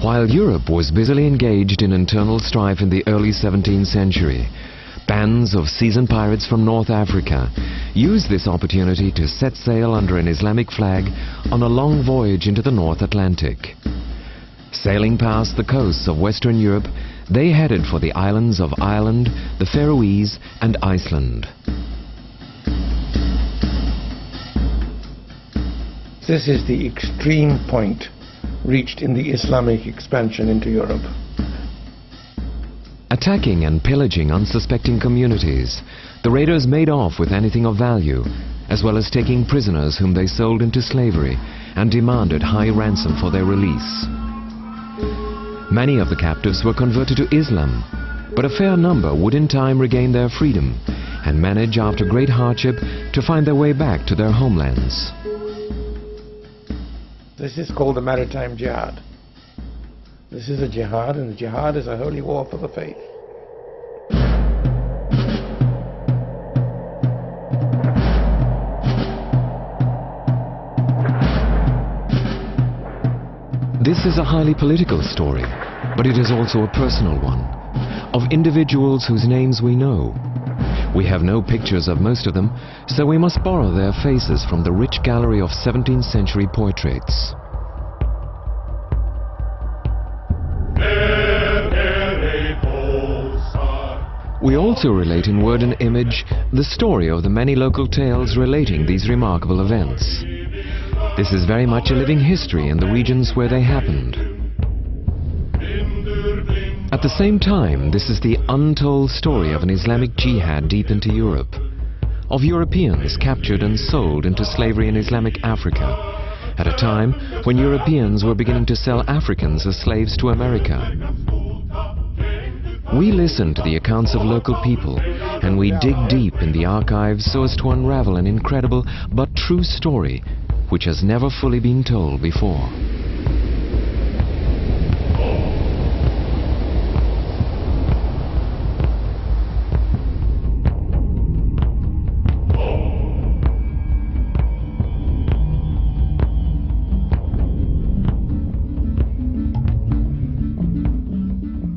While Europe was busily engaged in internal strife in the early 17th century, bands of seasoned pirates from North Africa used this opportunity to set sail under an Islamic flag on a long voyage into the North Atlantic. Sailing past the coasts of Western Europe, they headed for the islands of Ireland, the Faroese, and Iceland. This is the extreme point reached in the Islamic expansion into Europe. Attacking and pillaging unsuspecting communities, the raiders made off with anything of value, as well as taking prisoners whom they sold into slavery and demanded high ransom for their release. Many of the captives were converted to Islam, but a fair number would in time regain their freedom and manage after great hardship to find their way back to their homelands. This is called the maritime jihad. This is a jihad, and the jihad is a holy war for the faith. This is a highly political story, but it is also a personal one, of individuals whose names we know. We have no pictures of most of them, so we must borrow their faces from the rich gallery of 17th century portraits. We also relate in word and image the story of the many local tales relating these remarkable events. This is very much a living history in the regions where they happened. At the same time, this is the untold story of an Islamic jihad deep into Europe, of Europeans captured and sold into slavery in Islamic Africa, at a time when Europeans were beginning to sell Africans as slaves to America. We listen to the accounts of local people, and we dig deep in the archives so as to unravel an incredible but true story which has never fully been told before.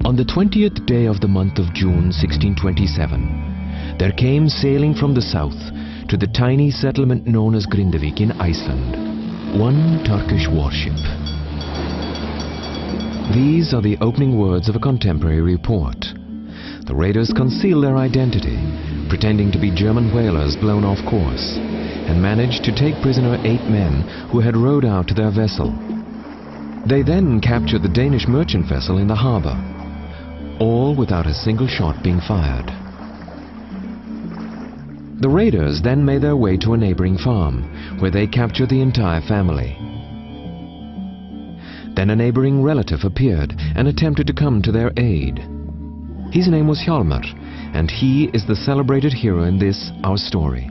On the 20th day of the month of June 1627, there came sailing from the south to the tiny settlement known as Grindavik in Iceland, one Turkish warship. These are the opening words of a contemporary report. The raiders concealed their identity, pretending to be German whalers blown off course, and managed to take prisoner 8 men who had rowed out to their vessel. They then captured the Danish merchant vessel in the harbor, all without a single shot being fired. The raiders then made their way to a neighboring farm, where they captured the entire family. Then a neighboring relative appeared and attempted to come to their aid. His name was Hjalmar, and he is the celebrated hero in this, our story.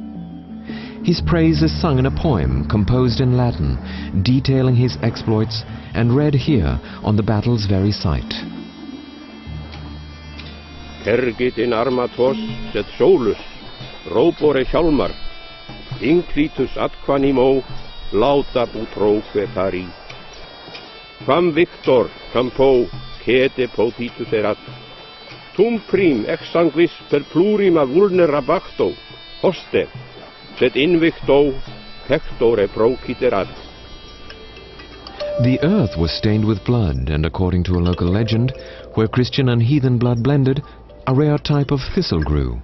His praise is sung in a poem composed in Latin, detailing his exploits and read here on the battle's very site. Ergit in armatos set solus, robore Hjalmar, inclitus adquanimo, lauda utro quetari. Quam victor, campo, cede potitus erat, tum prim ex sanguis per plurima vulnerabacto, hoste, sed invicto, pectore prociterat. The earth was stained with blood, and according to a local legend, where Christian and heathen blood blended, a rare type of thistle grew.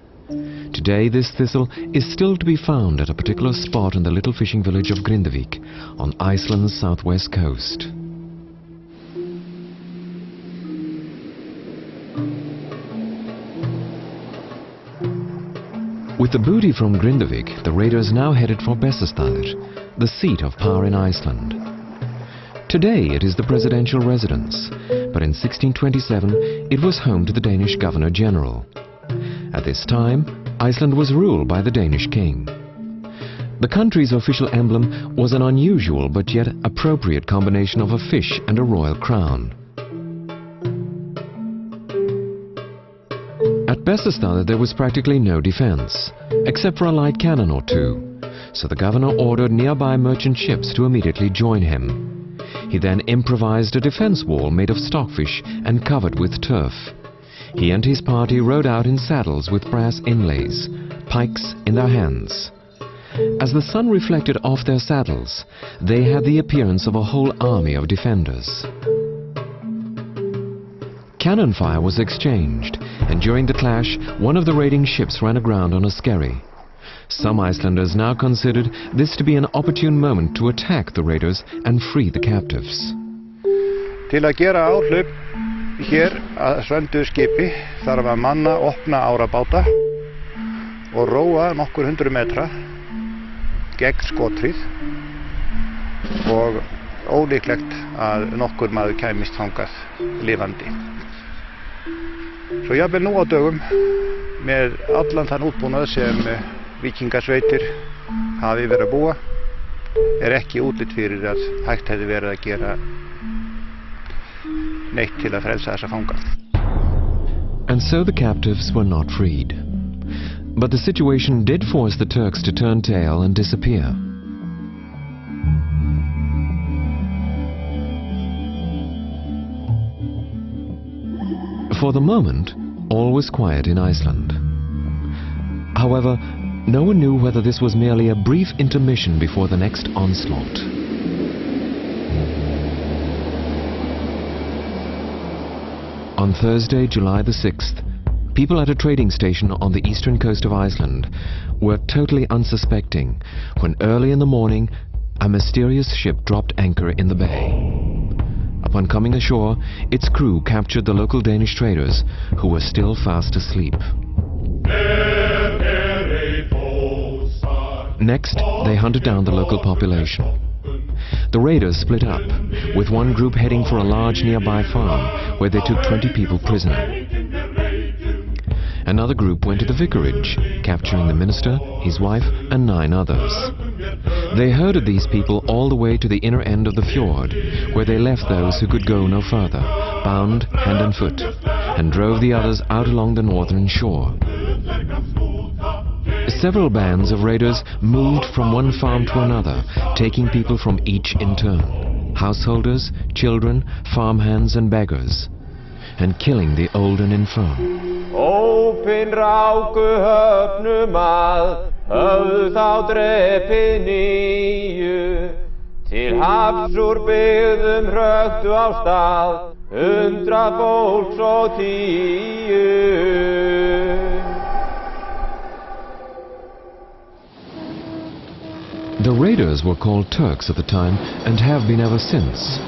Today this thistle is still to be found at a particular spot in the little fishing village of Grindavik on Iceland's southwest coast. With the booty from Grindavik, the raiders now headed for Bessastaðir, the seat of power in Iceland. Today it is the presidential residence, but in 1627 it was home to the Danish Governor-General. At this time, Iceland was ruled by the Danish king. The country's official emblem was an unusual but yet appropriate combination of a fish and a royal crown. At Bessastaðir there was practically no defense, except for a light cannon or two, so the governor ordered nearby merchant ships to immediately join him. He then improvised a defense wall made of stockfish and covered with turf. He and his party rode out in saddles with brass inlays, pikes in their hands. As the sun reflected off their saddles, they had the appearance of a whole army of defenders. Cannon fire was exchanged, and during the clash, one of the raiding ships ran aground on a skerry. Some Icelanders now considered this to be an opportune moment to attack the raiders and free the captives. Til að gera áhlaup hér að sönduðu skipi þarf að manna opna árabáta og róa nokkur 100 metra gegn skothríð og ólíklegt að nokkur maður kæmist þangað lifandi. Svo jafnvel nú á dögum með allan þann útbúnað sem víkingasveitir hafi verið að búa ekki útlit fyrir að hægt hefði verið að gera neitt til að frelsa þessa fanga. And so the captives were not freed. But the situation did force the Turks to turn tail and disappear. For the moment, all was quiet in Iceland. However, no one knew whether this was merely a brief intermission before the next onslaught. On Thursday, July the 6th, people at a trading station on the eastern coast of Iceland were totally unsuspecting when early in the morning a mysterious ship dropped anchor in the bay. Upon coming ashore, its crew captured the local Danish traders who were still fast asleep. Next, they hunted down the local population. The raiders split up, with one group heading for a large nearby farm where they took 20 people prisoner. Another group went to the vicarage, capturing the minister, his wife, and 9 others. They herded these people all the way to the inner end of the fjord, where they left those who could go no further, bound hand and foot, and drove the others out along the northern shore. Several bands of raiders moved from one farm to another, taking people from each in turn, householders, children, farmhands and beggars, and killing the old and infirm. Ópin ráku höfnum að, höfðu þá drepið 9, til hafs úr byggðum hröktu á stað, 100 fólks og 10. The raiders were called Turks at the time and have been ever since.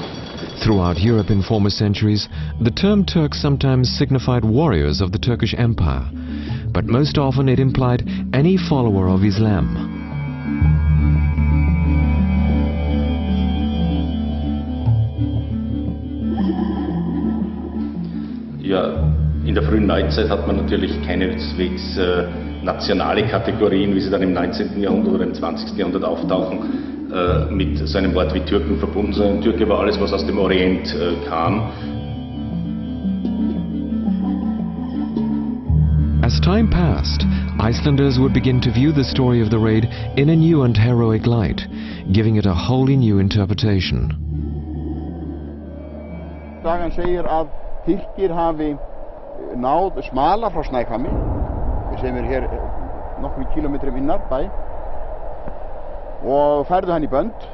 Throughout Europe in former centuries, the term Turks sometimes signified warriors of the Turkish Empire, but most often it implied any follower of Islam. Ja, in der frühen Neuzeit hat man natürlich keineswegs nationale Kategorien, wie sie dann im 19. Jahrhundert oder im 20. Jahrhundert auftauchen, mit so einem Wort wie Türken verbunden, sondern Türke war alles, was aus dem Orient kam. As time passed, Icelanders would begin to view the story of the raid in a new and heroic light, giving it a wholly new interpretation. Sagan segir að Tyrkir hafi náð smala frá Snæhvammi, sem hér nokkrum kilometrum innar bæ, og færðu hann í bönd,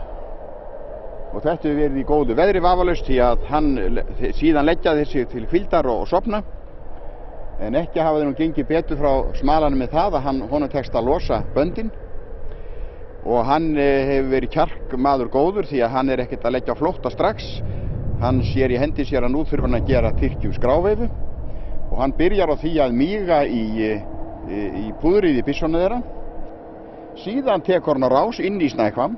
og þetta hefur verið í góðu veðri vafalaust því að hann síðan leggjaði sig til hvíldar og sofna, en ekki hafa þeir nú gengið betur frá smalanum með það að honum tekst að losa böndin, og hann hefur verið kjarkmaður góður því að hann ekkert að leggja á flótta strax. Hann sér í hendi sér að nú þurfa hann að gera Tyrkjum skráveifu, og hann byrjar á því að míga í púðrið í byssuna þeirra. Síðan tekur hann á rás inn í Snæhvam.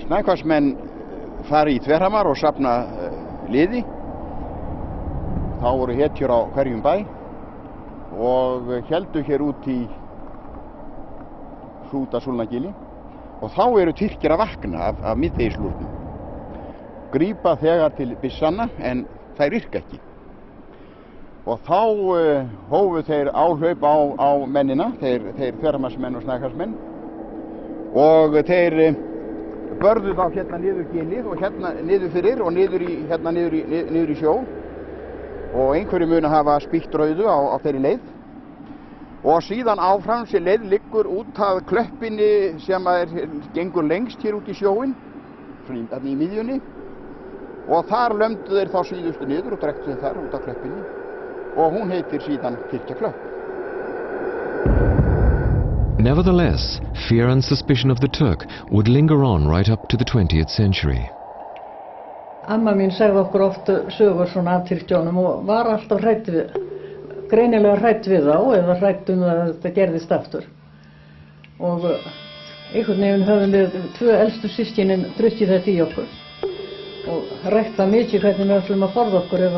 Snæhvamsmenn fari í Tverhamar og safna liði. Þá voru hetjur á hverjum bæ og héldu hér út í Hrútasúlnagili, og þá eru Tyrkir að vakna af miðdegislúrnum. Grípa þegar til byssanna en þær virka ekki. Og þá hófu þeir áhlaup á mennina, þeir Tverhamarsmenn og Snæhvamsmenn, og þeir börðu þá hérna niður gilið og hérna niður fyrir og niður í sjó. Og einhverju munu hafa spýtt rauðu á þeirri leið. Og síðan áfram sem leið liggur út af klöppinni sem gengur lengst hér út í sjóinn, þarna í miðjunni. Og þar lömdu þeir þá síðustu niður og drektu þeir þar út af klöppinni. Og hún heitir síðan Kirkjaklöpp. Nevertheless, fear and suspicion of the Turk would linger on right up to the 20th century. Amma mín sagði okkur oft sögur svona af Tyrkjónum og var alltaf greinilega hrædd við þá eða hrædd að þetta gerðist aftur. Og einhvern veginn höfum við 2 elstu systkinin drukkið þetta í okkur og rætt það mikið hvernig við ætlum að forða okkur ef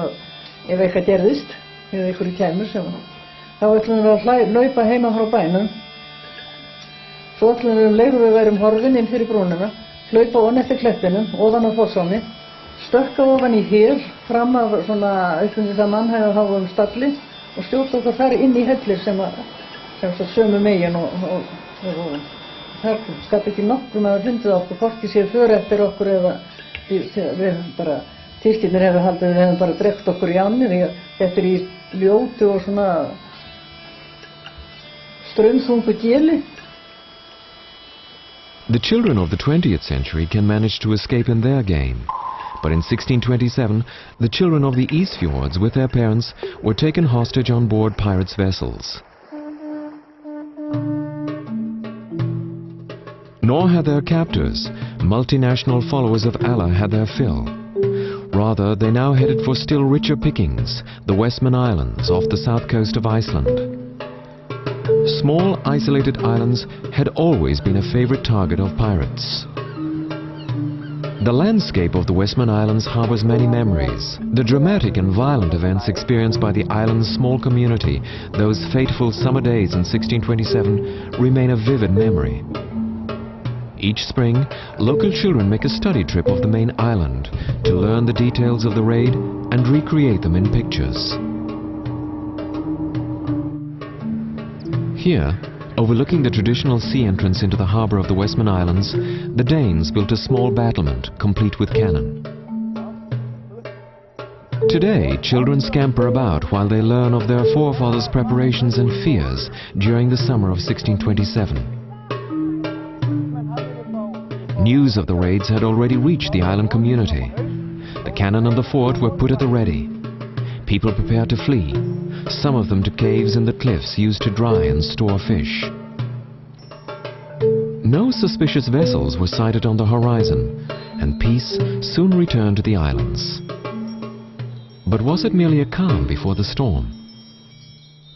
eitthvað gerðist eða einhverju kæmur sem þá ætlum við að hlaupa heima frá bænum. Svo ætlum við leið við værum horfin inn fyrir brúnina, hlaupa ofan eftir klettinum, ofan á fossáni, stökka ofan í hér, fram af svona auðvitað það mannhæða þá stalli og stjórna okkur þar inn í hellir sem sömu megin og þar skap ekki nokkrum að fundið okkur, hvorki sér för eftir okkur eða við bara, Tyrkirnir hefur haldið við hefum bara drekkt okkur í ánni því að þetta í ljótu og svona straumþungu gili. The children of the 20th century can manage to escape in their game. But in 1627, the children of the East Fjords with their parents were taken hostage on board pirates' vessels. Nor had their captors, multinational followers of Allah, had their fill. Rather, they now headed for still richer pickings, the Westman Islands off the south coast of Iceland. Small, isolated islands had always been a favorite target of pirates. The landscape of the Westman Islands harbors many memories. The dramatic and violent events experienced by the island's small community, those fateful summer days in 1627, remain a vivid memory. Each spring, local children make a study trip of the main island to learn the details of the raid and recreate them in pictures. Here, overlooking the traditional sea entrance into the harbour of the Westman Islands, the Danes built a small battlement, complete with cannon. Today, children scamper about while they learn of their forefathers' preparations and fears during the summer of 1627. News of the raids had already reached the island community. The cannon and the fort were put at the ready. People prepared to flee, some of them to caves in the cliffs used to dry and store fish. No suspicious vessels were sighted on the horizon, and peace soon returned to the islands. But was it merely a calm before the storm?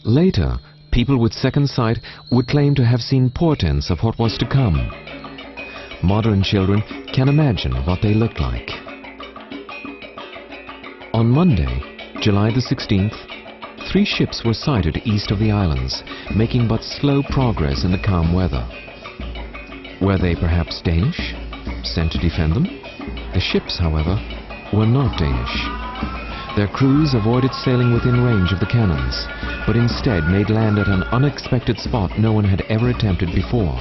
Later, people with second sight would claim to have seen portents of what was to come. Modern children can imagine what they looked like. On Monday, July the 16th, 3 ships were sighted east of the islands, making but slow progress in the calm weather. Were they perhaps Danish, sent to defend them? The ships, however, were not Danish. Their crews avoided sailing within range of the cannons, but instead made land at an unexpected spot no one had ever attempted before.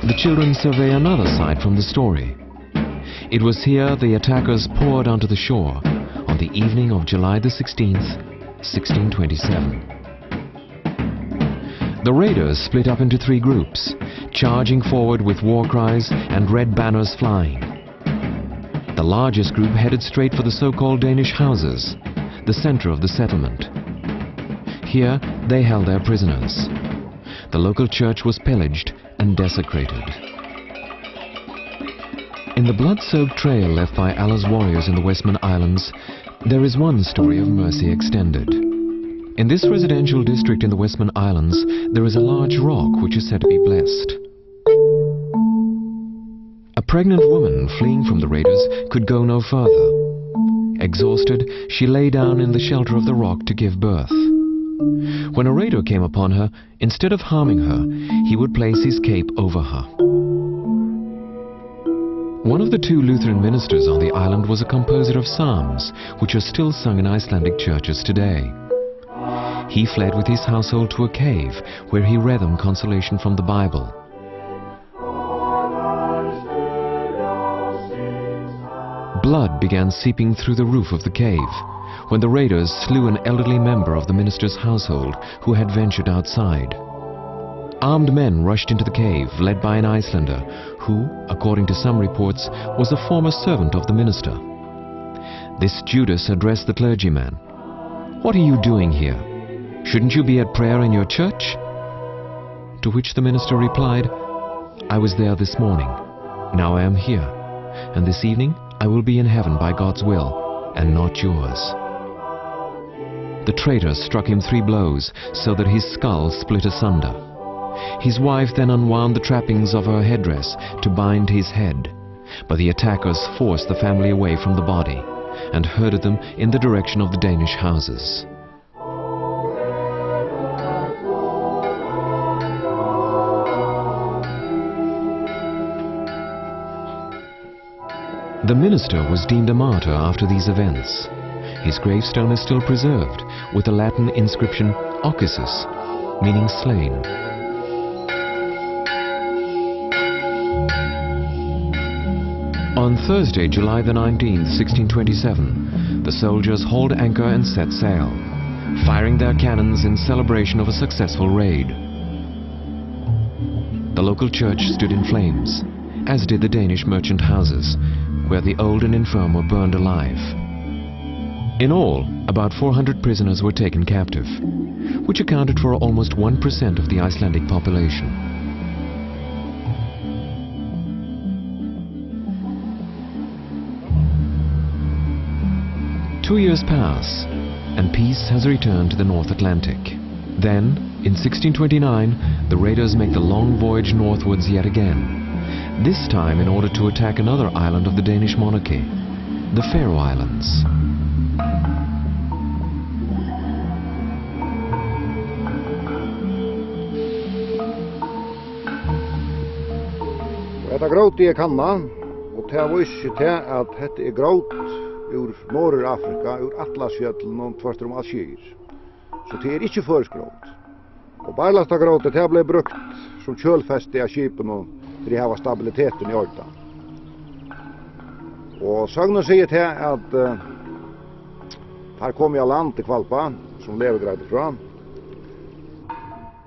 The children survey another side from the story. It was here the attackers poured onto the shore on the evening of July the 16th, 1627. The raiders split up into 3 groups, charging forward with war cries and red banners flying. The largest group headed straight for the so-called Danish houses, the center of the settlement. Here they held their prisoners. The local church was pillaged and desecrated. In the blood-soaked trail left by Allah's warriors in the Westman Islands, there is one story of mercy extended. In this residential district in the Westman Islands, there is a large rock which is said to be blessed. A pregnant woman fleeing from the raiders could go no further. Exhausted, she lay down in the shelter of the rock to give birth. When a raider came upon her, instead of harming her, he would place his cape over her. One of the 2 Lutheran ministers on the island was a composer of psalms, which are still sung in Icelandic churches today. He fled with his household to a cave, where he read them consolation from the Bible. Blood began seeping through the roof of the cave when the raiders slew an elderly member of the minister's household who had ventured outside. Armed men rushed into the cave, led by an Icelander who, according to some reports, was a former servant of the minister. This Judas addressed the clergyman. "What are you doing here? Shouldn't you be at prayer in your church?" To which the minister replied, "I was there this morning. Now I am here. And this evening I will be in heaven by God's will, and not yours." The traitor struck him 3 blows so that his skull split asunder. His wife then unwound the trappings of her headdress to bind his head, but the attackers forced the family away from the body and herded them in the direction of the Danish houses. The minister was deemed a martyr after these events. His gravestone is still preserved, with the Latin inscription Occisus, meaning slain. On Thursday, July the 19th, 1627, the soldiers hauled anchor and set sail, firing their cannons in celebration of a successful raid. The local church stood in flames, as did the Danish merchant houses, where the old and infirm were burned alive. In all, about 400 prisoners were taken captive, which accounted for almost 1% of the Icelandic population. Two years pass, and peace has returned to the North Atlantic. Then, in 1629, the raiders make the long voyage northwards yet again, this time in order to attack another island of the Danish monarchy, the Faroe Islands. Detta gråt kanna, og det viser til at dette gråt ur Norr-Afrika, ur Atlasfjällen og tverstur Algier. Så det ikke førskråt. Og barlasta gråtet det ble brukt som kjølfeste av skipen og for å ha stabiliteten i orden. Og sagnen sier til at her kom jeg land til Kvalpa, som lever greit fra.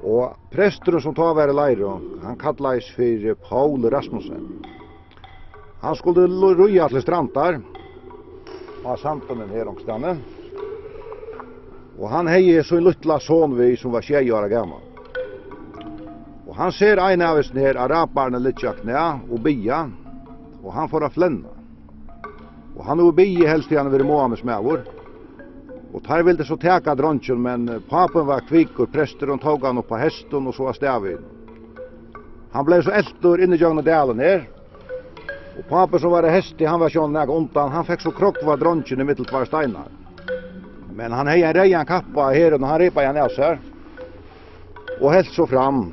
Og presteren som tar være leire, han kallades for Paul Rasmussen. Han skulle røye til strandar av samtalen her omstående. Og han hei så en luttla son vi som var 20 år gammal. Og han ser en av oss her arabarne litt knæ og bia, og han får a flenna. Og han og bia helst til han vil Mohammeds mævor. Og tar ville så teka dronjen, men papen var kvikk og prester og tog han opp på hesten og så var stavin. Han ble så eldur inne i jøgna dalen her. Og papen som var i hesti, han var sånn nega undan, han fikk så krokk var dronjen i mittel tvær steinar. Men han hei en reian kappa her og han ripa igjen av seg og helt så fram.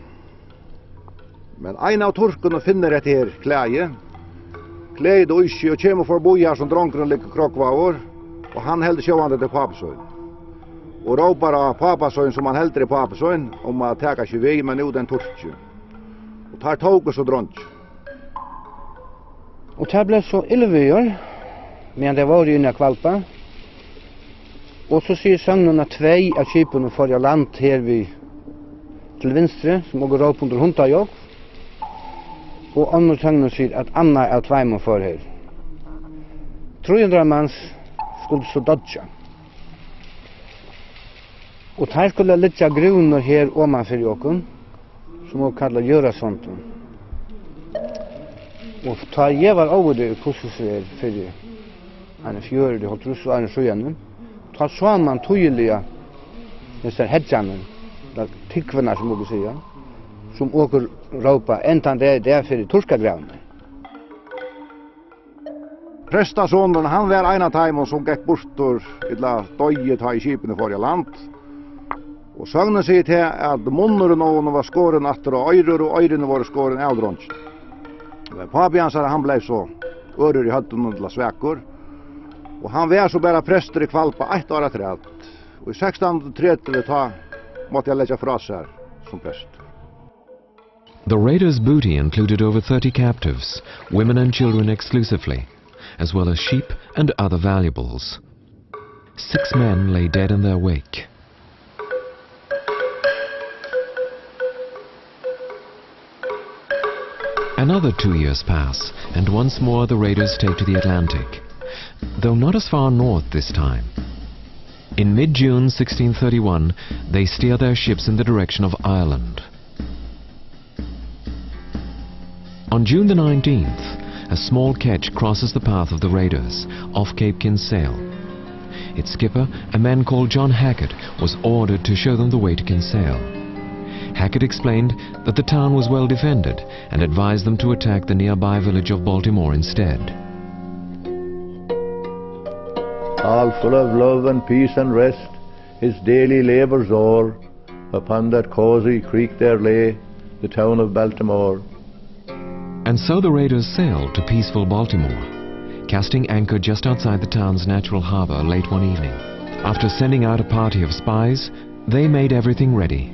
Men ein av turkene finner et her klæje, klæde og iske og kjem for boi her som dronkeren ligger krokkvaver, og han held sjående til papasøyn. Og råpar av papasøyn som han helder i papasøyn om at teka ikke vi, men jo den turkje. Og tar tog så dronk. Og det ble så illevier, men det var inne i Kvalpa. Og så sier sangen at 2 av skipene får land her vi til venstre, som også råp under hundajog. Og andre sangen sier at Anna av 2 må for her. 300 manns skulle så dodja. Og her skulle litt gruner her omanfor jokken, som også kallar Gjørasonten. Og ta jeg var over det kursusver for en fjøret, det holdt russ og en sjøgjennom. Ta så man tydeliga dessa hedjanen, tikkvarna som må säga, som åker råpa äntan det är för turska gravna. Prestasonen, han var en av dem som gikk bortur illa døye ta i skipene for i land. Og sagnen sier til at munneren og var skåren atter og øyrene var skåren av dronjen. Men papi han ble så ører i høtten og svekker. Og han var så bare prester i Kvalpa 1 år etter alt. Og i 1630 måtte jeg legge fra seg som prest. The raiders' booty included over 30 captives, women and children exclusively, as well as sheep and other valuables. 6 men lay dead in their wake. Another 2 years pass, and once more the raiders take to the Atlantic, though not as far north this time. In mid-June 1631, they steer their ships in the direction of Ireland. On June the 19th, a small ketch crosses the path of the raiders, off Cape Kinsale. Its skipper, a man called John Hackett, was ordered to show them the way to Kinsale. Hackett explained that the town was well defended and advised them to attack the nearby village of Baltimore instead. All full of love and peace and rest, his daily labours o'er, upon that cosy creek there lay the town of Baltimore. And so the raiders sailed to peaceful Baltimore, casting anchor just outside the town's natural harbor late one evening. After sending out a party of spies, they made everything ready.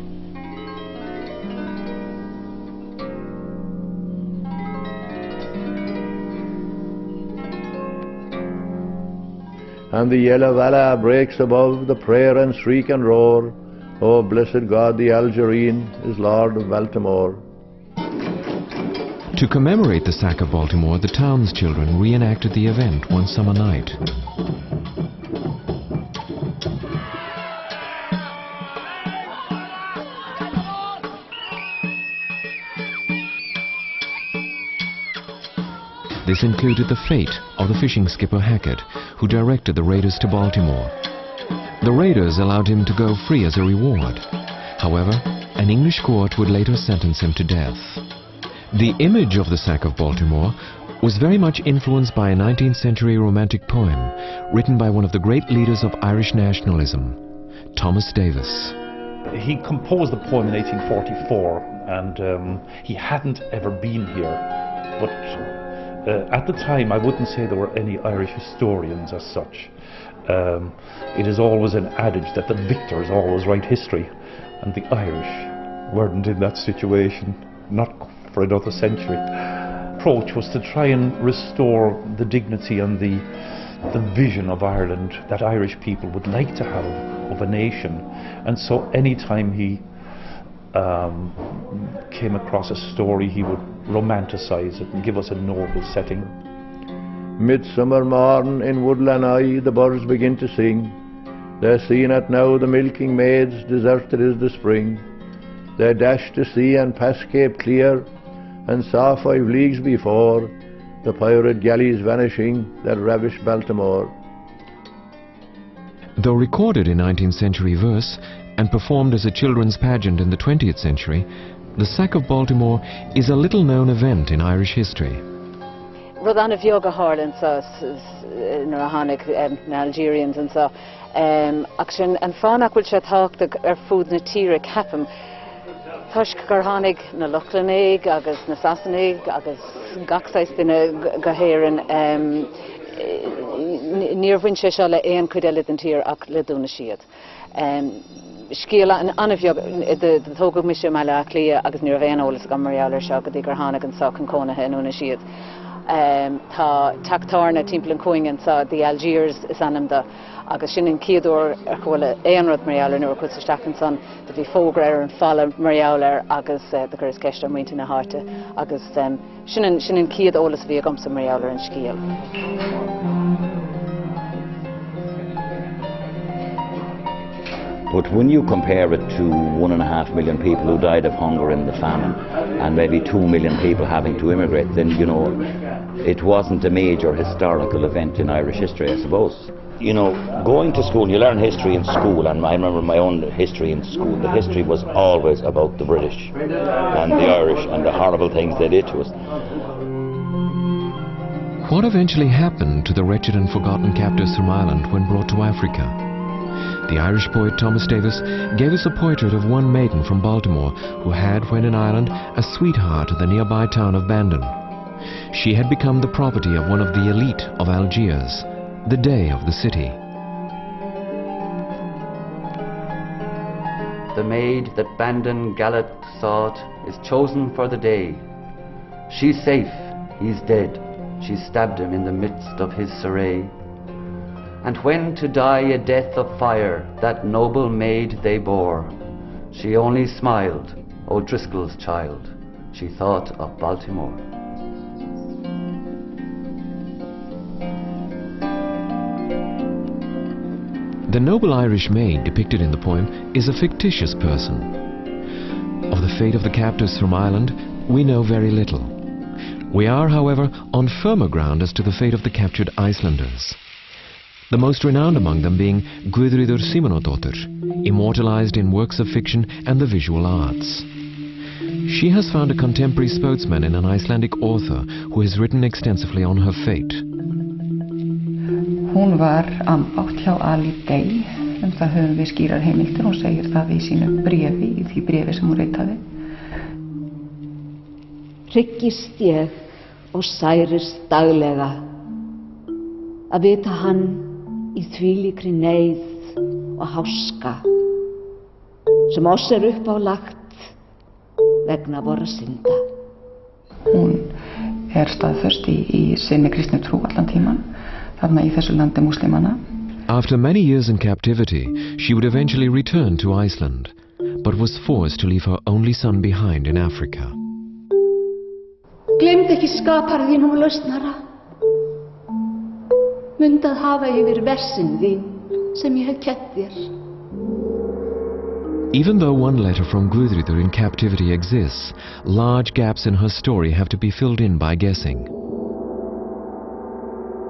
And the yellow valla breaks above the prayer and shriek and roar. Oh, blessed God, the Algerine is Lord of Baltimore. To commemorate the sack of Baltimore, the town's children reenacted the event one summer night. This included the fate of the fishing skipper Hackett, who directed the raiders to Baltimore. The raiders allowed him to go free as a reward. However, an English court would later sentence him to death. The image of the sack of Baltimore was very much influenced by a 19th century romantic poem written by one of the great leaders of Irish nationalism, Thomas Davis. He composed the poem in 1844, and he hadn't ever been here, but at the time I wouldn't say there were any Irish historians as such. It is always an adage that the victors always write history, and the Irish weren't in that situation, not for another century. The approach was to try and restore the dignity and the vision of Ireland that Irish people would like to have of a nation. And so any time he came across a story, he would romanticize it and give us a noble setting. Midsummer morn in woodland eye the birds begin to sing. They're seen at now the milking maids, deserted is the spring. They dash to sea and pass Cape Clear, and saw 5 leagues before the pirate galleys vanishing that ravished Baltimore. Though recorded in 19th century verse and performed as a children's pageant in the 20th century, the sack of Baltimore is a little-known event in Irish history. Rodana Vioga Harlan says Narahanik Algerians and so action and Fanak will chat talk the food na tira capum Tush Garhanig na Lucklanig agus na Sassanig agus Gaxais in a Gaheran near Winchester and Cudelit and Tier Ak Leduna Shiad. Skila and Anavio the Togo Misha Malaklia agus near Vanolis Gamarialer Shaka de Garhanig and Sock and Kona Henuna Shiad. Ta Taktarna Timple and Coing and saw the Algiers is anamda agus sin in Kiador Arcola Aenrod Marialer nor Kutsastakanson the Vifogrer and Fala Marialer agus the Curse Kester Mintina Harte agus sin in Kiad Olas Viagumsa Marialer and Skiel. But when you compare it to 1.5 million people who died of hunger in the famine and maybe 2 million people having to immigrate, then you know it wasn't a major historical event in Irish history, I suppose. You know, going to school, you learn history in school, and I remember my own history in school. The history was always about the British and the Irish and the horrible things they did to us. What eventually happened to the wretched and forgotten captives from Ireland when brought to Africa? The Irish poet Thomas Davis gave us a portrait of one maiden from Baltimore who had, when in Ireland, a sweetheart in the nearby town of Bandon. She had become the property of one of the elite of Algiers, the Dey of the city. The maid that Bandon Gallat sought is chosen for the day. She's safe, he's dead. she stabbed him in the midst of his array. And when to die a death of fire that noble maid they bore, she only smiled, O'Driscoll's child, she thought of Baltimore. The noble Irish maid depicted in the poem is a fictitious person. Of the fate of the captives from Ireland, we know very little. We are, however, on firmer ground as to the fate of the captured Icelanders. The most renowned among them being Guðríður Símonardóttir, immortalized in works of fiction and the visual arts. She has found a contemporary spokesman in an Icelandic author who has written extensively on her fate. Hún var ambátt hjá Ali Day, það höfum við skýrar heimildir, hún segir það í sínu bréfi, í því bréfi sem hún ritaði. Hryggist ég og særist daglega að vita hann í þvílíkri neyð og háska sem oss upp á lagt vegna vorra synda. Hún staðföst í sinni kristni trú allan tíman. After many years in captivity, she would eventually return to Iceland, but was forced to leave her only son behind in Africa. Gleymd ekki skapar þínum lausnara. Mundað hafa yfir versin þín sem ég hef kennt þér. Even though one letter from Guðríður in captivity exists, large gaps in her story have to be filled in by guessing.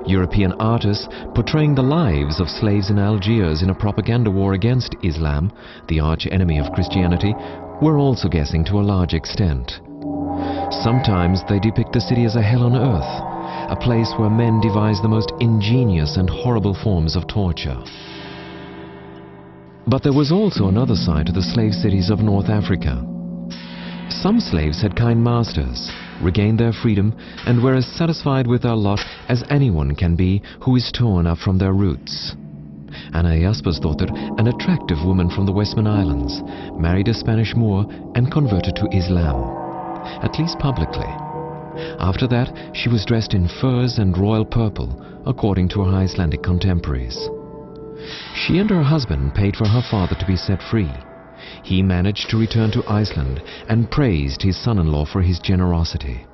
European artists portraying the lives of slaves in Algiers in a propaganda war against Islam, the arch enemy of Christianity, were also guessing to a large extent. Sometimes they depict the city as a hell on earth, a place where men devise the most ingenious and horrible forms of torture. But there was also another side to the slave cities of North Africa. Some slaves had kind masters, regained their freedom, and were as satisfied with their lot as anyone can be who is torn up from their roots. Anna Jaspersdóttir, an attractive woman from the Westman Islands, married a Spanish Moor and converted to Islam, at least publicly. After that, she was dressed in furs and royal purple, according to her Icelandic contemporaries. She and her husband paid for her father to be set free. He managed to return to Iceland and praised his son-in-law for his generosity.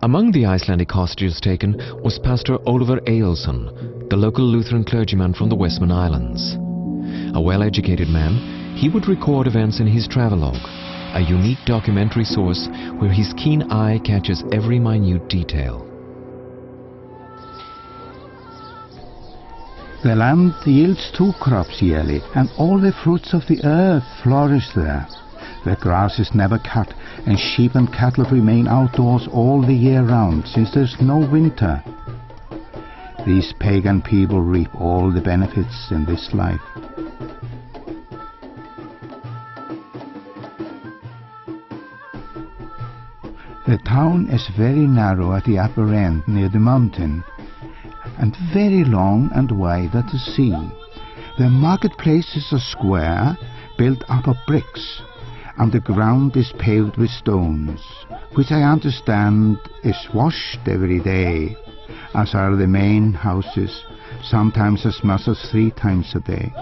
Among the Icelandic hostages taken was Pastor Ólafur Eyjolfsson, the local Lutheran clergyman from the Westman Islands. A well-educated man, he would record events in his travelogue, a unique documentary source where his keen eye catches every minute detail. The land yields 2 crops yearly, and all the fruits of the earth flourish there. The grass is never cut, and sheep and cattle remain outdoors all the year round, since there's no winter. These pagan people reap all the benefits in this life. The town is very narrow at the upper end near the mountain, and very long and wide at the sea. The marketplace is a square built up of bricks, and the ground is paved with stones, which I understand is washed every day, as are the main houses, sometimes as much as 3 times a day.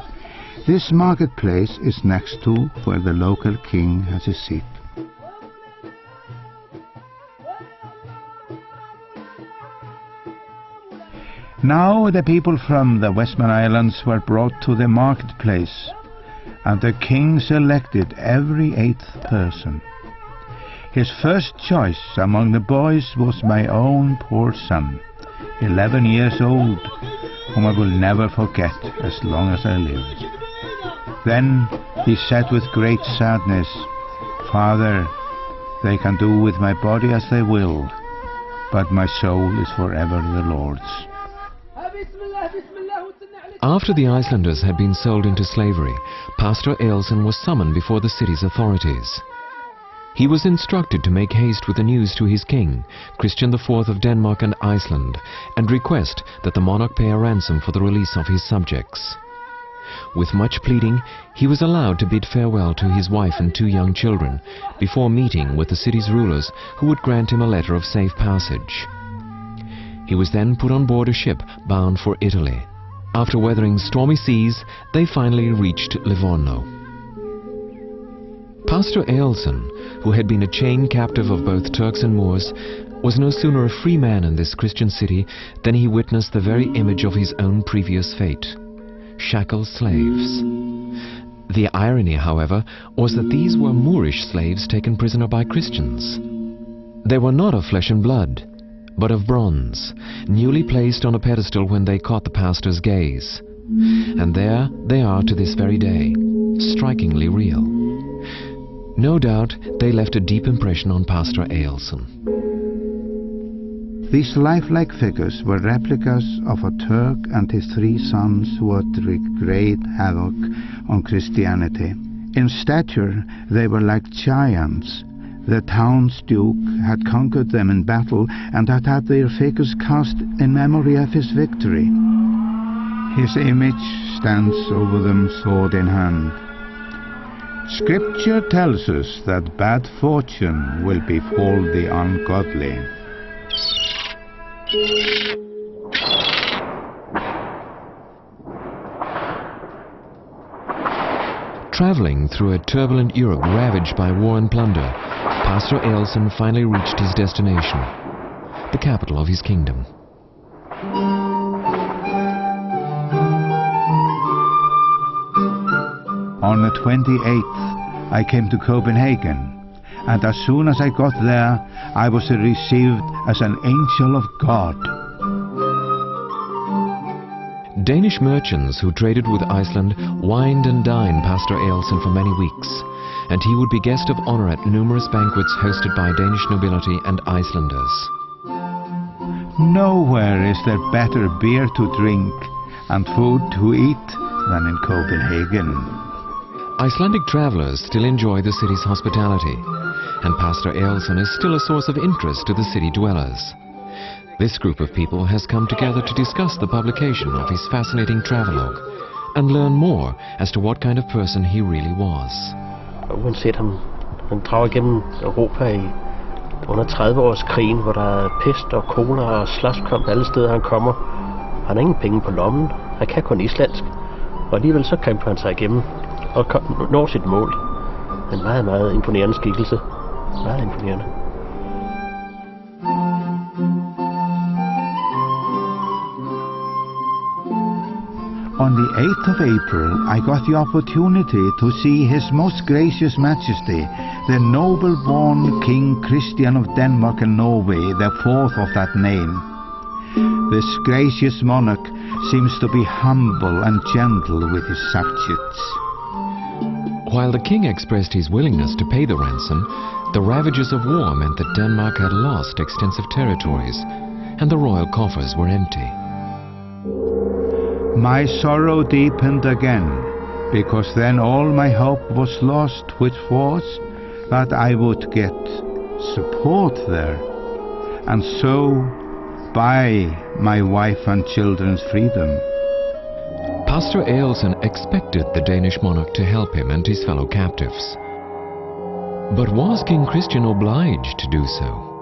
This marketplace is next to where the local king has his seat. Now the people from the Westman Islands were brought to the marketplace, and the king selected every 8th person. His first choice among the boys was my own poor son, 11 years old, whom I will never forget as long as I live. Then he said with great sadness, "Father, they can do with my body as they will, but my soul is forever the Lord's." After the Icelanders had been sold into slavery, Pastor Eyjolfsson was summoned before the city's authorities. He was instructed to make haste with the news to his king, Christian IV of Denmark and Iceland, and request that the monarch pay a ransom for the release of his subjects. With much pleading, he was allowed to bid farewell to his wife and 2 young children, before meeting with the city's rulers, who would grant him a letter of safe passage. He was then put on board a ship bound for Italy. After weathering stormy seas, they finally reached Livorno. Pastor Ailson, who had been a chained captive of both Turks and Moors, was no sooner a free man in this Christian city than he witnessed the very image of his own previous fate: shackled slaves. The irony, however, was that these were Moorish slaves taken prisoner by Christians. They were not of flesh and blood, but of bronze, newly placed on a pedestal when they caught the pastor's gaze. And there they are to this very day, strikingly real. No doubt they left a deep impression on Pastor Ailson. These lifelike figures were replicas of a Turk and his 3 sons who had wreaked great havoc on Christianity. In stature they were like giants. The town's duke had conquered them in battle and had had their figures cast in memory of his victory. His image stands over them sword in hand. Scripture tells us that bad fortune will befall the ungodly. Traveling through a turbulent Europe ravaged by war and plunder, Pastor Ailson finally reached his destination, the capital of his kingdom. On the 28th, I came to Copenhagen, and as soon as I got there, I was received as an angel of God. Danish merchants who traded with Iceland wined and dined Pastor Ailson for many weeks, and he would be guest of honor at numerous banquets hosted by Danish nobility and Icelanders. Nowhere is there better beer to drink and food to eat than in Copenhagen. Icelandic travelers still enjoy the city's hospitality, and Pastor Ailson is still a source of interest to the city dwellers. This group of people has come together to discuss the publication of his fascinating travelogue and learn more as to what kind of person he really was. Uanset han drager gennem Europa under 30-årskrigen, hvor der er pest og kolera og slåskamp alle steder han kommer. Han har ingen penge på lommen, han kan kun islandsk, og alligevel så kæmper han sig igennem og når sit mål. En meget, meget imponerende skikkelse. Meget imponerende. On the 8th of April, I got the opportunity to see His Most Gracious Majesty, the noble-born King Christian of Denmark and Norway, the 4th of that name. This gracious monarch seems to be humble and gentle with his subjects. While the king expressed his willingness to pay the ransom, the ravages of war meant that Denmark had lost extensive territories, and the royal coffers were empty. My sorrow deepened again, because then all my hope was lost, which was that I would get support there, and so buy my wife and children's freedom. Pastor Ailson expected the Danish monarch to help him and his fellow captives. But was King Christian obliged to do so?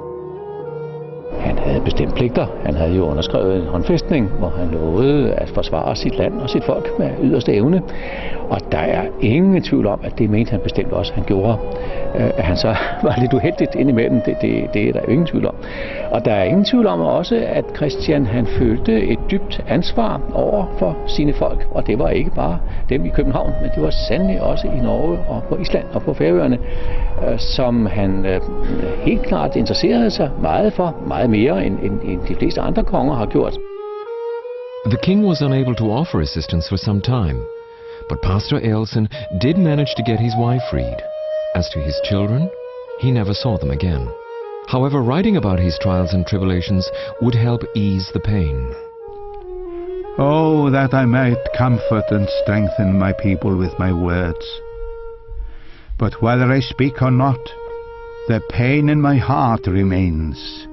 Han havde bestemt pligter. Han havde jo underskrevet en håndfæstning, hvor han lovede at forsvare sit land og sit folk med yderste evne. Og der er ingen tvivl om, at det mente han bestemt også, han gjorde. At han så var lidt uheldigt indimellem, det er der jo ingen tvivl om. Og der er ingen tvivl om også, at Christian han følte et dybt ansvar over for sine folk. Og det var ikke bare dem i København, men det var sandelig også i Norge og på Island og på Færøerne, som han helt klart interesserede sig meget for, meget mere end de fleste andre konger har gjort. The king was unable to offer assistance for some time, but Pastor Ailson did manage to get his wife freed. As to his children, he never saw them again. However, writing about his trials and tribulations would help ease the pain. Oh, that I might comfort and strengthen my people with my words. But whether I speak or not, the pain in my heart remains.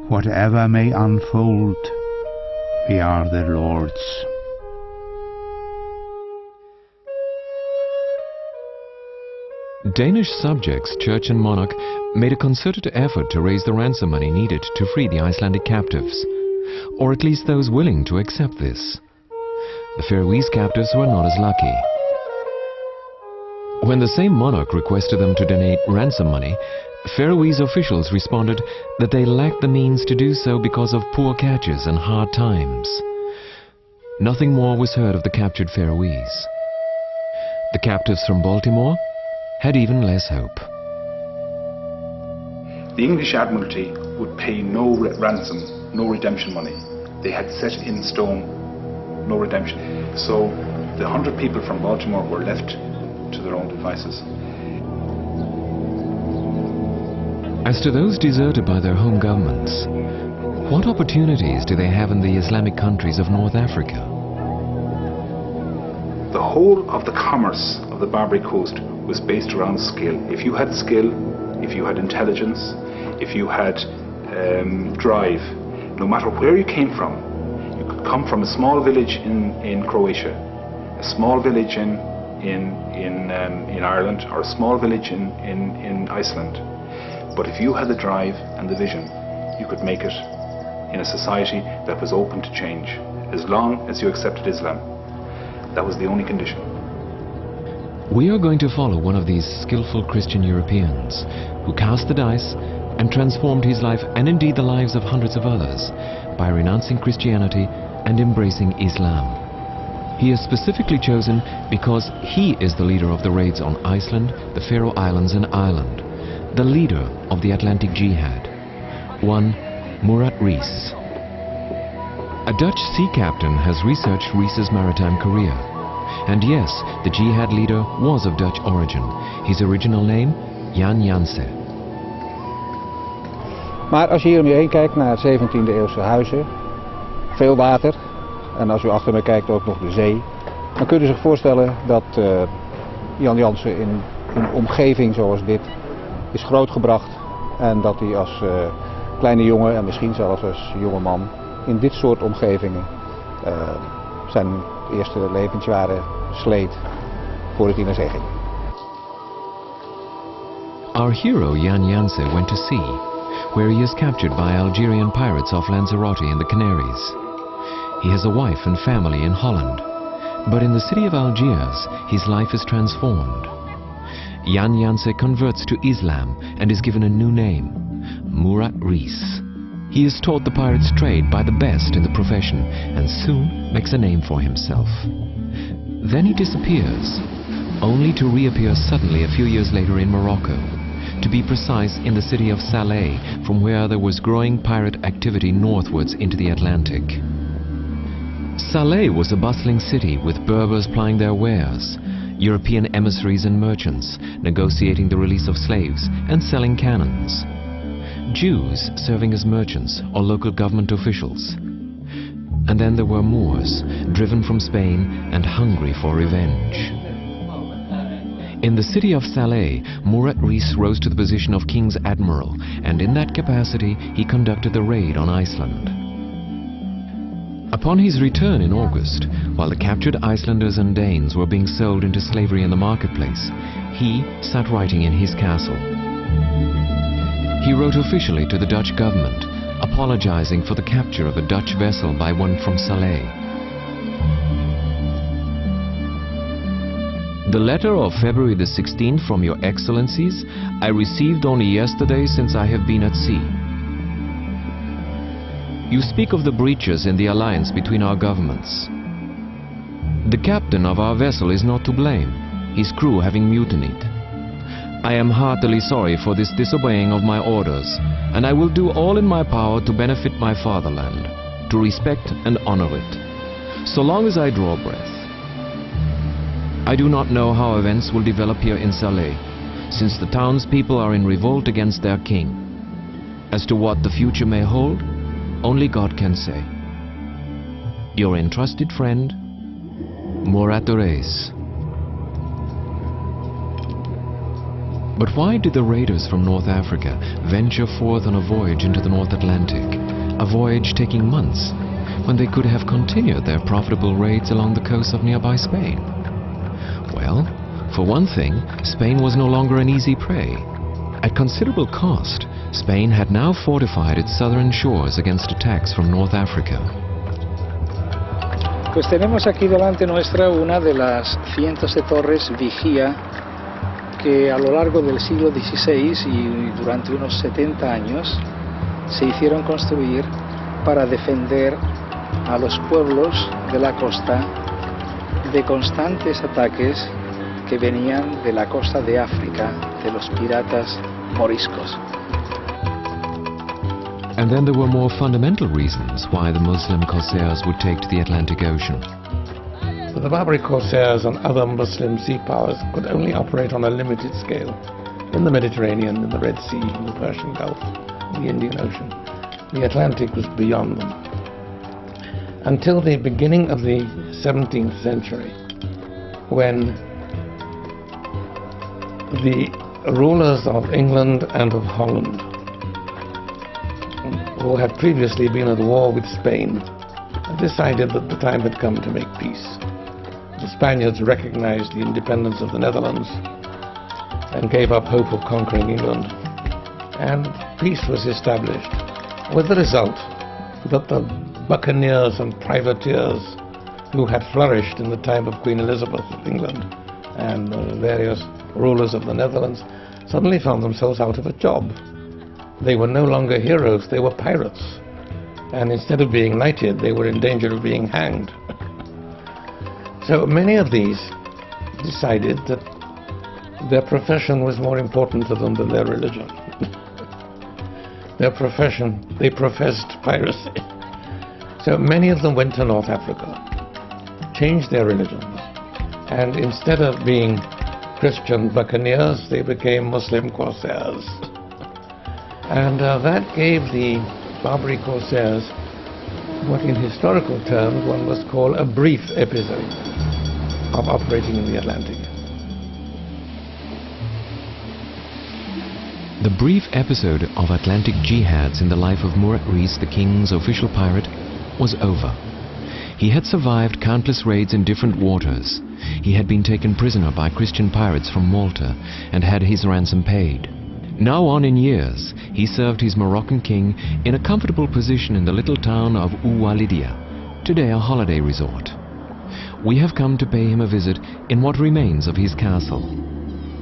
Whatever may unfold, we are the Lord's. Danish subjects, church and monarch made a concerted effort to raise the ransom money needed to free the Icelandic captives, or at least those willing to accept this. The Faroese captives were not as lucky. When the same monarch requested them to donate ransom money, Faroese officials responded that they lacked the means to do so because of poor catches and hard times. Nothing more was heard of the captured Faroese. The captives from Baltimore had even less hope. The English Admiralty would pay no ransom, no redemption money. They had set in stone no redemption. So the 100 people from Baltimore were left to their own devices. As to those deserted by their home governments, what opportunities do they have in the Islamic countries of North Africa? The whole of the commerce of the Barbary Coast was based around skill. If you had skill, if you had intelligence, if you had drive, no matter where you came from, you could come from a small village in Croatia, a small village in Ireland, or a small village in Iceland. But if you had the drive and the vision, you could make it in a society that was open to change, as long as you accepted Islam. That was the only condition. We are going to follow one of these skillful Christian Europeans who cast the dice and transformed his life and indeed the lives of hundreds of others by renouncing Christianity and embracing Islam. He is specifically chosen because he is the leader of the raids on Iceland, the Faroe Islands and Ireland, the leader of the Atlantic Jihad, one Murat Rees. A Dutch sea captain has researched Rees's maritime career. And yes, the jihad leader was of Dutch origin. His original name, Jan Janse. Maar als je hier om je heen kijkt naar 17e eeuwse huizen, veel water, en als u achter me kijkt ook nog de zee, dan kunt u zich voorstellen dat Jan Janse in een omgeving zoals dit is grootgebracht en dat hij als kleine jongen en misschien zelfs als jonge man in dit soort omgevingen zijn eerste levensjaren sleet voordat hij naar zee ging. Our hero Jan Janse went to sea, where he is captured by Algerian pirates off Lanzarote in the Canaries. He has a wife and family in Holland, but in the city of Algiers his life is transformed. Jan Janse converts to Islam and is given a new name, Murat Rees. He is taught the pirate's trade by the best in the profession and soon makes a name for himself. Then he disappears, only to reappear suddenly a few years later in Morocco, to be precise in the city of Salé, from where there was growing pirate activity northwards into the Atlantic. Salé was a bustling city with Berbers plying their wares, European emissaries and merchants negotiating the release of slaves and selling cannons, Jews serving as merchants or local government officials. And then there were Moors, driven from Spain and hungry for revenge. In the city of Salé, Murat Rees rose to the position of King's Admiral, and in that capacity he conducted the raid on Iceland. Upon his return in August, while the captured Icelanders and Danes were being sold into slavery in the marketplace, he sat writing in his castle. He wrote officially to the Dutch government, apologizing for the capture of a Dutch vessel by one from Salé. The letter of February the 16th from your excellencies I received only yesterday, since I have been at sea. You speak of the breaches in the alliance between our governments. The captain of our vessel is not to blame, his crew having mutinied. I am heartily sorry for this disobeying of my orders, and I will do all in my power to benefit my fatherland, to respect and honor it, so long as I draw breath. I do not know how events will develop here in Salé, since the townspeople are in revolt against their king. As to what the future may hold, only God can say. Your entrusted friend, Murat Rees. But why did the raiders from North Africa venture forth on a voyage into the North Atlantic, a voyage taking months, when they could have continued their profitable raids along the coast of nearby Spain? Well, For one thing, Spain was no longer an easy prey. At considerable cost, Spain had now fortified its southern shores against attacks from North Africa. Pues tenemos aquí delante nuestra una de las cientos de torres vigía que a lo largo del siglo XVI y durante unos 70 años se hicieron construir para defender a los pueblos de la costa de constantes ataques que venían de la costa de África, de los piratas moriscos. And then there were more fundamental reasons why the Muslim corsairs would take to the Atlantic Ocean. The Barbary corsairs and other Muslim sea powers could only operate on a limited scale in the Mediterranean, in the Red Sea, in the Persian Gulf, in the Indian Ocean. The Atlantic was beyond them. Until the beginning of the 17th century, when the rulers of England and of Holland, who had previously been at war with Spain, decided that the time had come to make peace. The Spaniards recognized the independence of the Netherlands and gave up hope of conquering England, and peace was established, with the result that the buccaneers and privateers who had flourished in the time of Queen Elizabeth of England and various rulers of the Netherlands suddenly found themselves out of a job. They were no longer heroes, they were pirates. And instead of being knighted, they were in danger of being hanged. So many of these decided that their profession was more important to them than their religion. Their profession, they professed piracy. So many of them went to North Africa, changed their religions, and instead of being Christian buccaneers, they became Muslim corsairs. And that gave the Barbary corsairs what in historical terms one must call a brief episode of operating in the Atlantic. The brief episode of Atlantic jihads in the life of Murat Reis, the king's official pirate, was over. He had survived countless raids in different waters. He had been taken prisoner by Christian pirates from Malta and had his ransom paid. Now on in years, he served his Moroccan king in a comfortable position in the little town of Oualidia, today a holiday resort. We have come to pay him a visit in what remains of his castle.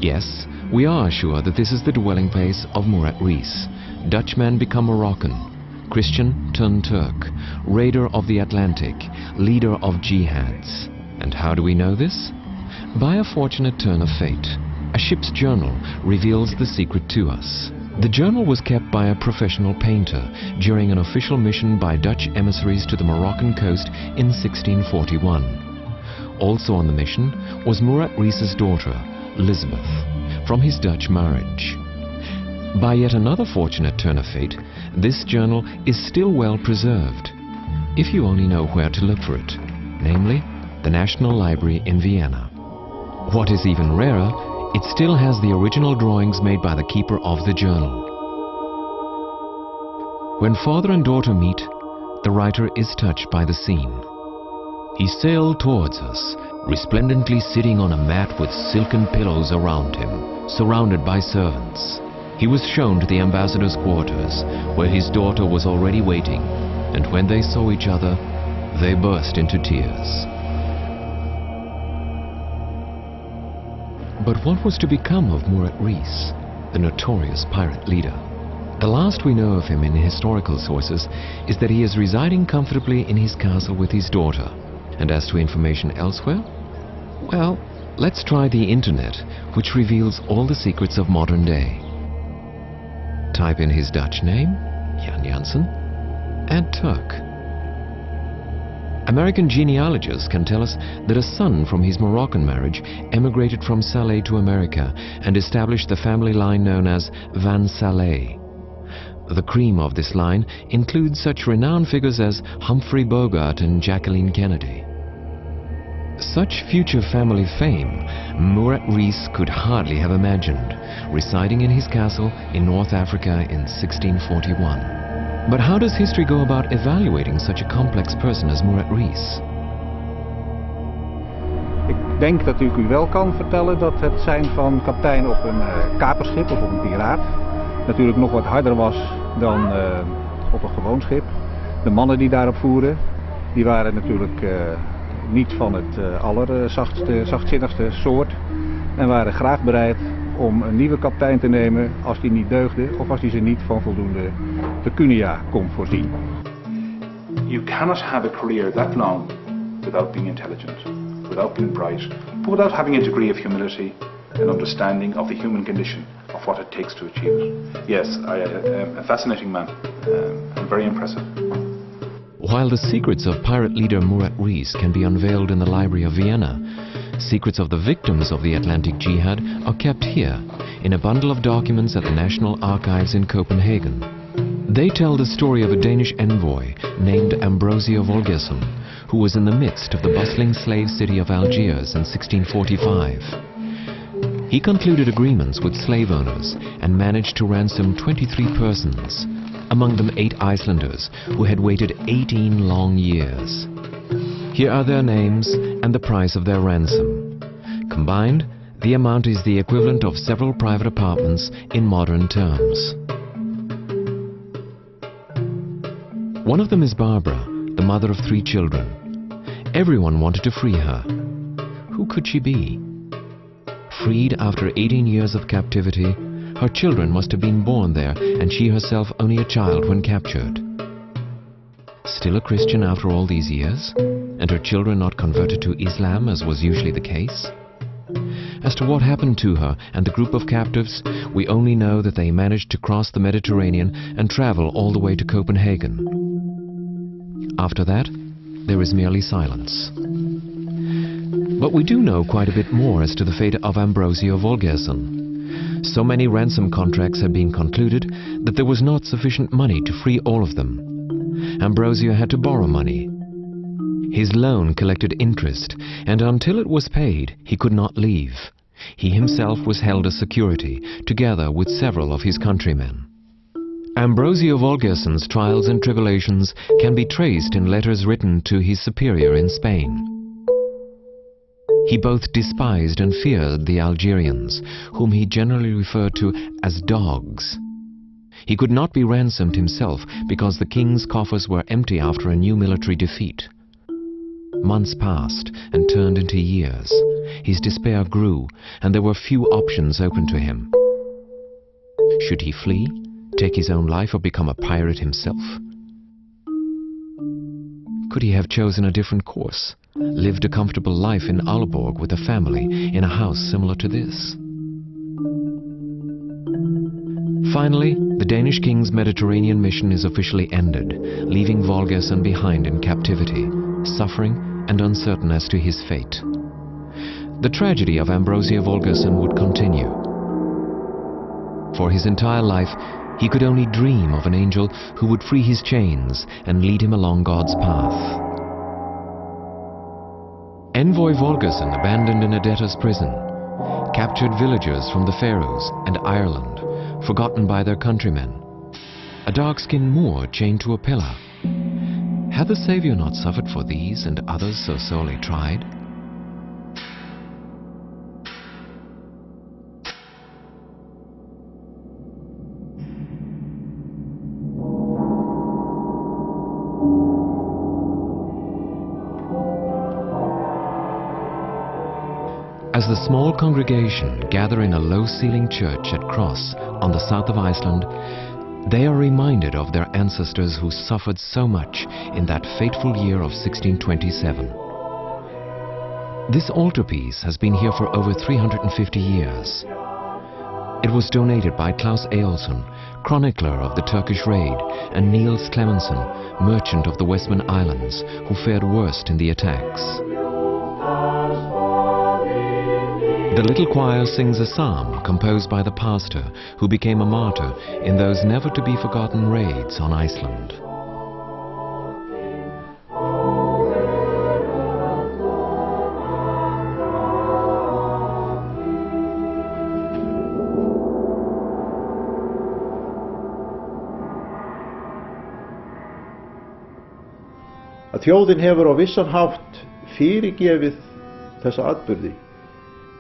Yes, we are sure that this is the dwelling place of Murat Reis, Dutchman become Moroccan, Christian turned Turk, raider of the Atlantic, leader of jihads. And how do we know this? By a fortunate turn of fate. A ship's journal reveals the secret to us. The journal was kept by a professional painter during an official mission by Dutch emissaries to the Moroccan coast in 1641. Also on the mission was Murat Reis's daughter, Elizabeth, from his Dutch marriage. By yet another fortunate turn of fate, this journal is still well preserved, if you only know where to look for it, namely the National Library in Vienna. What is even rarer, it still has the original drawings made by the keeper of the journal. When father and daughter meet, the writer is touched by the scene. He sailed towards us, resplendently sitting on a mat with silken pillows around him, surrounded by servants. He was shown to the ambassador's quarters, where his daughter was already waiting, and when they saw each other, they burst into tears. But what was to become of Murat Reis, the notorious pirate leader? The last we know of him in historical sources is that he is residing comfortably in his castle with his daughter. And as to information elsewhere? Well, let's try the internet, which reveals all the secrets of modern day. Type in his Dutch name, Jan Jansen, and Turk. American genealogists can tell us that a son from his Moroccan marriage emigrated from Salé to America and established the family line known as Van Salé. The cream of this line includes such renowned figures as Humphrey Bogart and Jacqueline Kennedy. Such future family fame Murat Reis could hardly have imagined, residing in his castle in North Africa in 1641. But how does history go about evaluating such a complex person as Murat Reis? Ik denk dat ik u wel kan vertellen dat het zijn van kapitein op een kaperschip of op een piraat natuurlijk nog wat harder was dan op een gewoon schip. De mannen die daarop voeren, die waren natuurlijk niet van het zachtzinnigste soort en waren graag bereid om een nieuwe kapitein te nemen als die niet deugde of als die ze niet van voldoende pecunia kon voorzien. You cannot have a career that long without being intelligent, without being bright, but without having a degree of humility and understanding of the human condition, of what it takes to achieve it. Yes, a fascinating man, and very impressive. While the secrets of pirate leader Murat Reis can be unveiled in the Library of Vienna, secrets of the victims of the Atlantic Jihad are kept here, in a bundle of documents at the National Archives in Copenhagen. They tell the story of a Danish envoy named Ambrosio Volgerson, who was in the midst of the bustling slave city of Algiers in 1645. He concluded agreements with slave owners and managed to ransom 23 persons, among them 8 Icelanders who had waited 18 long years. Here are their names and the price of their ransom. Combined, the amount is the equivalent of several private apartments in modern terms. One of them is Barbara, the mother of 3 children. Everyone wanted to free her. Who could she be? Freed after 18 years of captivity, her children must have been born there and she herself only a child when captured. Still a Christian after all these years? And her children not converted to Islam as was usually the case? As to what happened to her and the group of captives, we only know that they managed to cross the Mediterranean and travel all the way to Copenhagen. After that, there is merely silence. But we do know quite a bit more as to the fate of Ambrosio Volgerson. So many ransom contracts had been concluded that there was not sufficient money to free all of them. Ambrosio had to borrow money. His loan collected interest, and until it was paid, he could not leave. He himself was held as security, together with several of his countrymen. Ambrosio Volgerson's trials and tribulations can be traced in letters written to his superior in Spain. He both despised and feared the Algerians, whom he generally referred to as dogs. He could not be ransomed himself because the king's coffers were empty after a new military defeat. Months passed and turned into years. His despair grew, and there were few options open to him. Should he flee, take his own life, or become a pirate himself? Could he have chosen a different course, lived a comfortable life in Aalborg with a family in a house similar to this? Finally, the Danish king's Mediterranean mission is officially ended, leaving Volgerson behind in captivity, suffering and uncertain as to his fate. The tragedy of Ambrosio Volgerson would continue. For his entire life, he could only dream of an angel who would free his chains and lead him along God's path. Envoy Volgerson abandoned in a debtor's prison, captured villagers from the Faroes and Ireland, forgotten by their countrymen, a dark-skinned Moor chained to a pillar. Had the Saviour not suffered for these and others so sorely tried? As the small congregation gather in a low-ceilinged church at Cross on the south of Iceland, they are reminded of their ancestors who suffered so much in that fateful year of 1627. This altarpiece has been here for over 350 years. It was donated by Claus Eolsson, chronicler of the Turkish raid, and Niels Clemenson, merchant of the Westman Islands, who fared worst in the attacks. The little choir sings a psalm composed by the pastor who became a martyr in those never-to-be-forgotten raids on Iceland. Að þjóðin hefur á vissan hátt fyrirgefið þessa atburði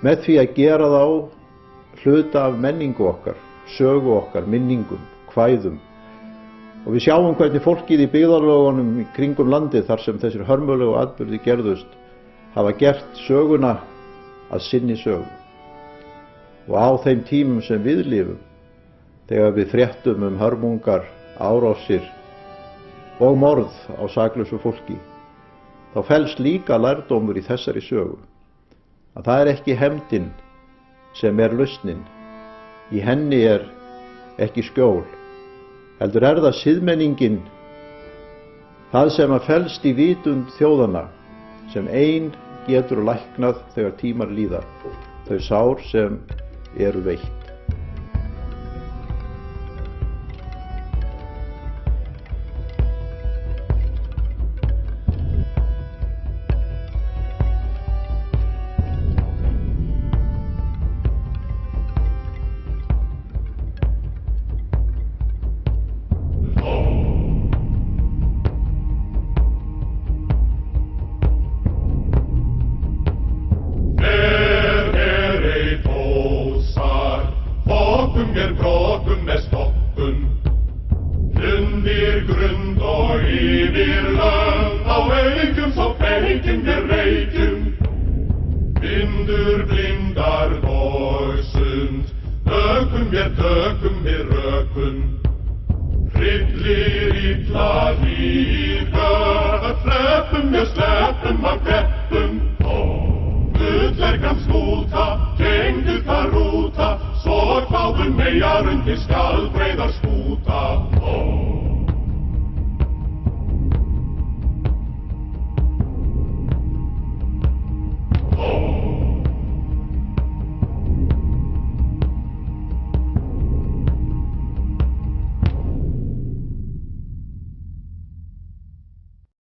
með því að gera þá hluta af menningu okkar, sögu okkar, minningum, kvæðum. Og við sjáum hvernig fólkið í byggðarlögunum í kringum landið þar sem þessir hörmulegu atburði gerðust hafa gert söguna að sinni sögu. Og á þeim tímum sem við lifum, þegar við fréttum hörmungar, árásir og morð á saklausu fólki, þá felst líka lærdómur í þessari sögu. Að það ekki hefndin sem lausnin. Í henni ekki skjól. Heldur það siðmenningin, það sem að felst í vitund þjóðanna, sem ein getur læknað þegar tímar líða, þau sár sem eru veitt. Skaldbreiðar